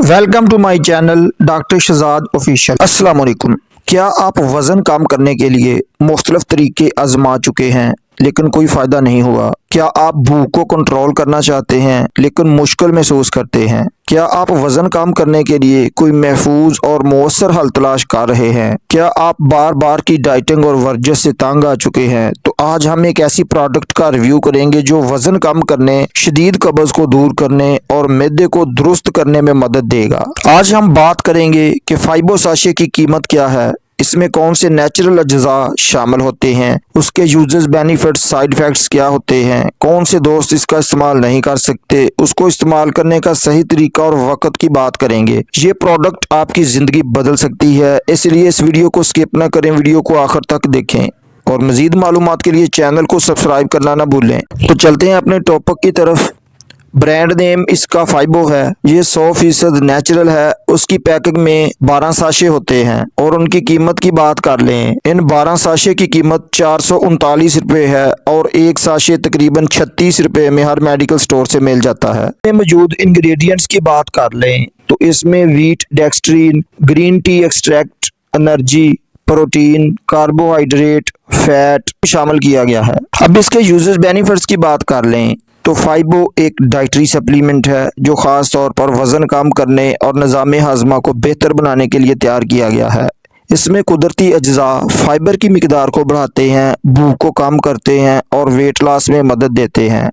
Welcome to my channel doctor Shahzad official. अस्सलाम वालेकुम। क्या आप वज़न कम करने के लिए मुख्तलिफ तरीके आजमा चुके हैं लेकिन कोई फ़ायदा नहीं हुआ? क्या आप भूख को कंट्रोल करना चाहते हैं लेकिन मुश्किल महसूस करते हैं? क्या आप वज़न कम करने के लिए कोई महफूज और मौसर हल तलाश कर रहे हैं? क्या आप बार बार की डाइटिंग और वर्जिश से तंग आ चुके हैं? तो आज हम एक ऐसी प्रोडक्ट का रिव्यू करेंगे जो वज़न कम करने, शदीद कब्ज़ को दूर करने और मैदे को दुरुस्त करने में मदद देगा। आज हम बात करेंगे कि फाइबो साशे की कीमत क्या है, इसमें कौन से नेचुरल अज्जा शामिल होते हैं, उसके यूजर्स, बेनिफिट्स, साइड इफेक्ट्स क्या होते हैं, कौन से दोस्त इसका इस्तेमाल नहीं कर सकते, उसको इस्तेमाल करने का सही तरीका और वक्त की बात करेंगे। ये प्रोडक्ट आपकी ज़िंदगी बदल सकती है, इसलिए इस वीडियो को स्किप ना करें, वीडियो को आखिर तक देखें और मज़ीद मालूमात के लिए चैनल को सब्सक्राइब करना ना भूलें। तो चलते हैं अपने टॉपिक की तरफ। ब्रांड नेम इसका फाइबो है। ये 100% नेचुरल है। उसकी पैकिंग में 12 साशे होते हैं और उनकी कीमत की बात कर लें, इन 12 साशे की कीमत 439 रुपये है और एक साशे तकरीबन 36 रुपये में हर मेडिकल स्टोर से मिल जाता है। इसमें मौजूद इंग्रेडिएंट्स की बात कर लें तो इसमें wheat, dextrin, green tea extract, energy, protein, carbohydrate, fat शामिल किया गया है। अब इसके यूजर्स बेनिफिट्स की बात कर लें तो फाइबो एक डाइटरी सप्लीमेंट है जो ख़ास तौर पर वज़न कम करने और निज़ाम हाजमा को बेहतर बनाने के लिए तैयार किया गया है। इसमें कुदरती अज्जा फाइबर की मिकदार को बढ़ाते हैं, भूख को कम करते हैं और वेट लॉस में मदद देते हैं।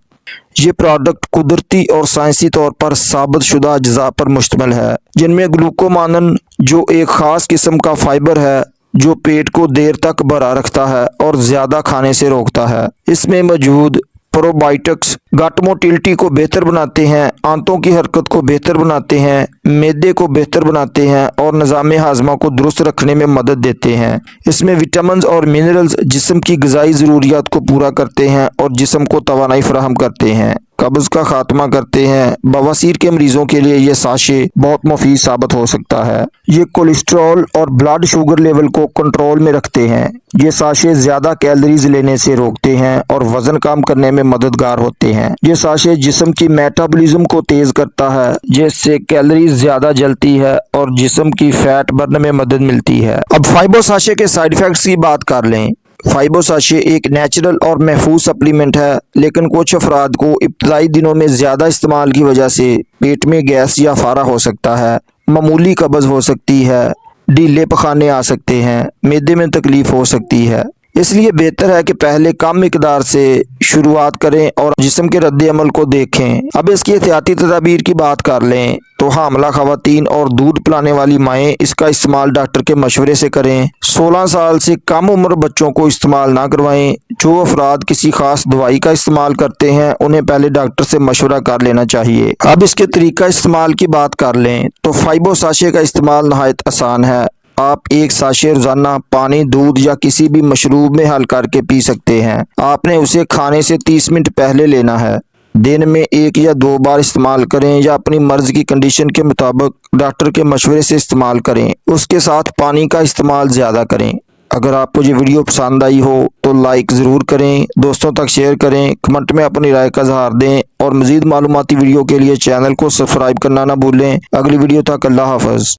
ये प्रोडक्ट कुदरती और साइंसी तौर पर साबित शुदा अज्जा पर मुश्तमिल है, जिनमें ग्लूकोमानन जो एक ख़ास किस्म का फाइबर है जो पेट को देर तक भरा रखता है और ज़्यादा खाने से रोकता है। इसमें मौजूद प्रोबायोटिक्स गट मोटिलिटी को बेहतर बनाते हैं, आंतों की हरकत को बेहतर बनाते हैं, मैदे को बेहतर बनाते हैं और निज़ाम हाजमा को दुरुस्त रखने में मदद देते हैं। इसमें विटामिन्स और मिनरल्स जिस्म की ग़िज़ाई ज़रूरियात को पूरा करते हैं और जिस्म को तवानाई फराहम करते हैं, कब्ज़ का खात्मा करते हैं। बवासीर के मरीजों के लिए ये साशे बहुत मुफीद साबित हो सकता है। ये कोलेस्ट्रॉल और ब्लड शुगर लेवल को कंट्रोल में रखते हैं। ये साशे ज़्यादा कैलोरीज लेने से रोकते हैं और वज़न कम करने में मददगार होते हैं। ये साशे जिस्म की मेटाबॉलिज्म को तेज़ करता है, जिससे कैलोरीज ज़्यादा जलती है और जिस्म की फैट बर्न में मदद मिलती है। अब फाइबो साशे के साइड इफ़ेक्ट्स की बात कर लें। फाइबो साशे एक नेचुरल और महफूज सप्लीमेंट है, लेकिन कुछ अफराद को इब्तदाई दिनों में ज़्यादा इस्तेमाल की वजह से पेट में गैस या फारा हो सकता है, मामूली कब्ज़ हो सकती है, ढीले पखाने आ सकते हैं, मैदे में तकलीफ हो सकती है। इसलिए बेहतर है कि पहले कम मिकदार से शुरुआत करें और जिस्म के रद्द अमल को देखें। अब इसकी एहतियाती तदाबीर की बात कर लें तो हामला ख़वातीन और दूध पिलाने वाली माएँ इसका इस्तेमाल डॉक्टर के मशवरे से करें। 16 साल से कम उम्र बच्चों को इस्तेमाल ना करवाएं। जो अफराद किसी खास दवाई का इस्तेमाल करते हैं उन्हें पहले डॉक्टर से मशवरा कर लेना चाहिए। अब इसके तरीका इस्तेमाल की बात कर लें तो फाइबो साशे का इस्तेमाल नहायत आसान है। आप एक साशे रोजाना पानी, दूध या किसी भी मशरूब में हल करके पी सकते हैं। आपने उसे खाने से 30 मिनट पहले लेना है। दिन में 1 या 2 बार इस्तेमाल करें या अपनी मर्ज की कंडीशन के मुताबिक डॉक्टर के मशवरे से इस्तेमाल करें। उसके साथ पानी का इस्तेमाल ज़्यादा करें। अगर आपको ये वीडियो पसंद आई हो तो लाइक ज़रूर करें, दोस्तों तक शेयर करें, कमेंट में अपनी राय का इज़हार दें और मज़ीद मालूमाती वीडियो के लिए चैनल को सब्सक्राइब करना ना भूलें। अगली वीडियो तक अल्लाह हाफ़िज़।